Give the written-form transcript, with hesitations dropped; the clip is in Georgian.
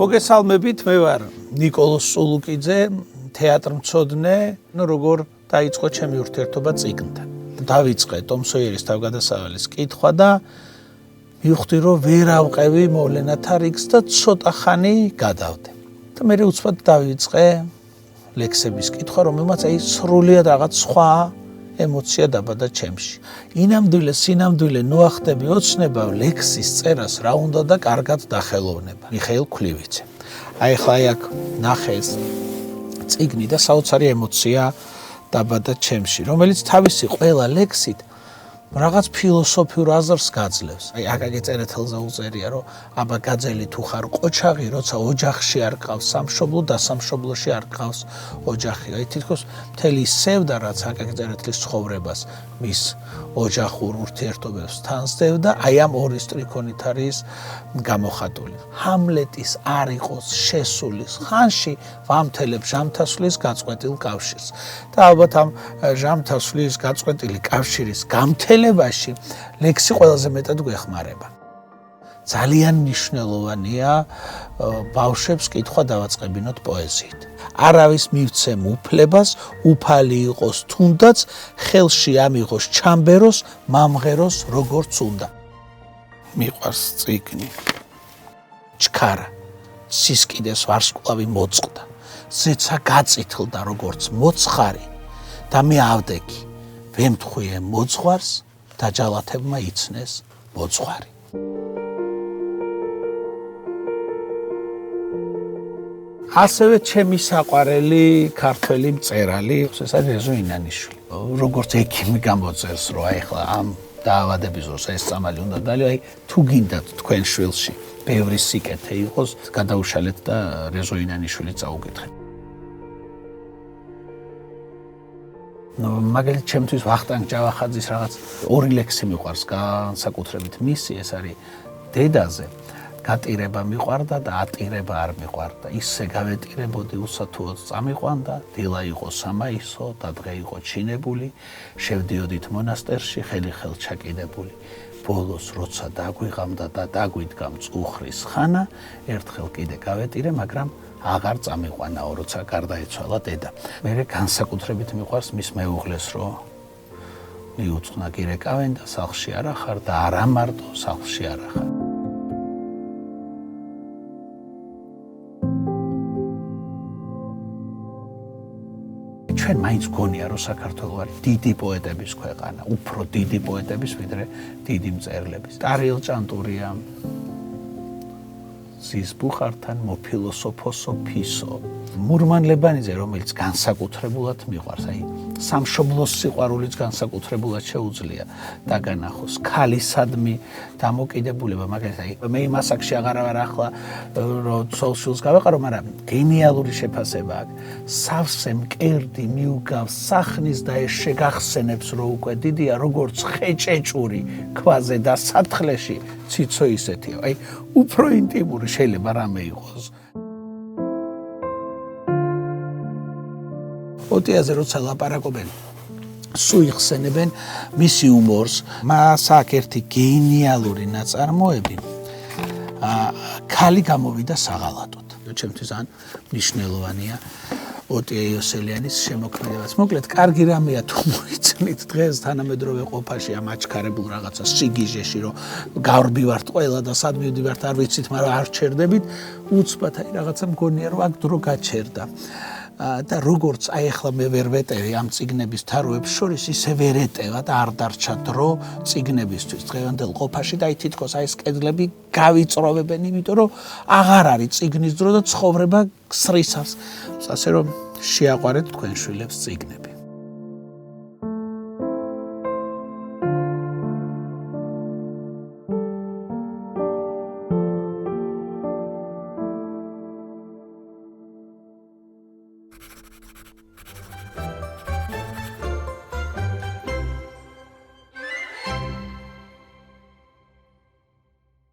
მოგესალმებით, მე ვარ ნიკოლოზ სულუკიძე, თეატრმცოდნე, როგორ დაიწყო ჩემი ურთიერთობა წიგნთან. დავიწყე ტომ სოიერის თავგადასავალის კითხვა და მივხვდი, რომ ვერ ავყევი მოვლენათა რიგს და ცოტა ხანი გადავდე. და მე უცბად დავიწყე ლექსების კითხვა, რომელმაც სრულიად რაღაც სხვა ემოცია დაბადა ჩემში. ინამდვილე ნუახტები ოცნება ლექსის წერას რა უნდა და კარგად დახელოვნება. მიხეილ ქლივიცე. ახლა აქ ნახეს წიგნი და საოცარი ემოცია დაბადა ჩემში, რომელიც თავისი ყველა ლექსით რაღაც ფილოსოფიურ აზრს გაძლევს. აქ წერეთელზე უწერია, რომ აბა გაძელი თუ ხარ ყოჩაღი, როცა ოჯახში არ ყავს სამშობლო და სამშობლოში არ ყავს ოჯახი. თითქოს მთელი სევდა, რაც აქ წერეთლის ცხოვრებას, მის ოჯახურ ურთიერთობებს თანსდევდა, ამ ორი სტრიქონით არის გამოხატული. ჰამლეტის არ იყოს შესულის ხანში ვამთელებ ჟამთასვლის გაწყვეტილ კავშირს. და ალბათ ამ ჟამთასვლის გაწყვეტილი კავშირის გამთელებაში ლექსი ყველაზე მეტად გვეხმარება. ძალიან მნიშვნელოვანია ბავშვებს კითხვა დავაწყებინოთ პოეზიით. არავის მივცემ უფლებას, უფალი იყოს თუნდაც, ხელში ამიღოს ჩამბეროს, მამღეროს როგორც უნდა. მიყვარს წიგნი. ჩქარა, სისკიდეს ვარსკვლავი მოწყდა, ზეცა გაწითლდა როგორც მოცხარი და მე ავდეგი, ვემთხვიე მოძღვარს და ჯალათებმა იცნეს მოძღვარი. ასევე ჩემი საყვარელი ქართველი მწერალი, ეს არის რეზო ინანიშვილი. როგორც ექიმი გამოწერს, რომ ახლა ამ დაავადების დროს ეს წამალი უნდა დალიო, თუ გინდათ თქვენ შვილში ბევრი სიკეთე იყოს, გადაუშალეთ და რეზო ინანიშვილი წაუკითხეთ. მაგალითად ჩემთვის ვახტანგ ჯავახაძის რაღაც ორი ლექსი მიყვარს განსაკუთრებით მისი, ეს არის დედაზე. გატირება მიყვარდა და ატირება არ მიყვარდა. ისე გავეტირებოდი უსათუოდ წამიყვანდა, დილა იყო სამაისო და დღე იყო ჩინებული, შევდიოდით მონასტერში ხელი ხელ ჩაკიდებული. ბოლოს როცა დაგვიღამდა და დაგვიდგა მწუხრის ხანა, ერთხელ კიდე გავეტირე, მაგრამ აღარ წამიყვანაო, როცა გარდაეცვალა დედა. მე განსაკუთრებით მიყვარს მის მეუღლეს, რომ მიუძღვნა გირეკავენ და სახლში არა ხარ და არა მარტო სახლში არა ხარ. ჩვენ მაინც გონია, რომ საქართველო არის დიდი პოეტების ქვეყანა, უფრო დიდი პოეტების ვიდრე დიდი მწერლების. ტარიელ ჭანტურია ზის ბუხართან მოფილოსოფოსო ფისო. მურმან ლებანიძე, რომელიც განსაკუთრებულად მიყვარს, სამშობლოს სიყვარულიც განსაკუთრებულად შეუძლია დაგანახოს. ქალისადმი დამოკიდებულება, მაგალითად, მე იმ ასაკში აღარ ვარ ახლა, რომ ცოლ-შვილს გავეყარო, მაგრამ გენიალური შეფასება აქვს. სავსე მკერდი მიუგავს სახნის და ეს შეგახსენებს, რომ უკვე დიდია, როგორც ხეჭეჭური ქვაზე და სათხლეში ციცო ისეთია. უფრო ინტიმური შეიძლება რამე იყოს. ოტიაზე როცა ლაპარაკობენ, სულ იხსენებენ მისი უმორს, მას აქვს ერთი გენიალური ნაწარმოები. ქალი გამოვიდა საღალატოდ. ჩემთვის ან მნიშვნელოვანია ოტია იოსელიანის შემოქმედებაც. მოკლედ, კარგი რამეა თუ მოიცნით დღეს თანამედროვე ყოფაში ამ აჩქარებულ რაღაცა სიგიჟეში, რომ გავრბივართ ყველა და სად მივდივართ არ ვიცით, მაგრამ არ ჩერდებით, უცბად რაღაცა მგონია, რომ აქ დრო გაჩერდა. და როგორც ახლა მე ვერ ვეტევი ამ წიგნების თაროებს შორის, ისე ვერ ეტევა და არ დარჩა დრო წიგნებისთვის დღევანდელ ყოფაში და თითქოს ეს კედლები გავიწროვებენ, იმიტომ რომ აღარ არის წიგნის დრო და ცხოვრება სრისავს. ასე რომ შეაყვარეთ თქვენ შვილებს წიგნები.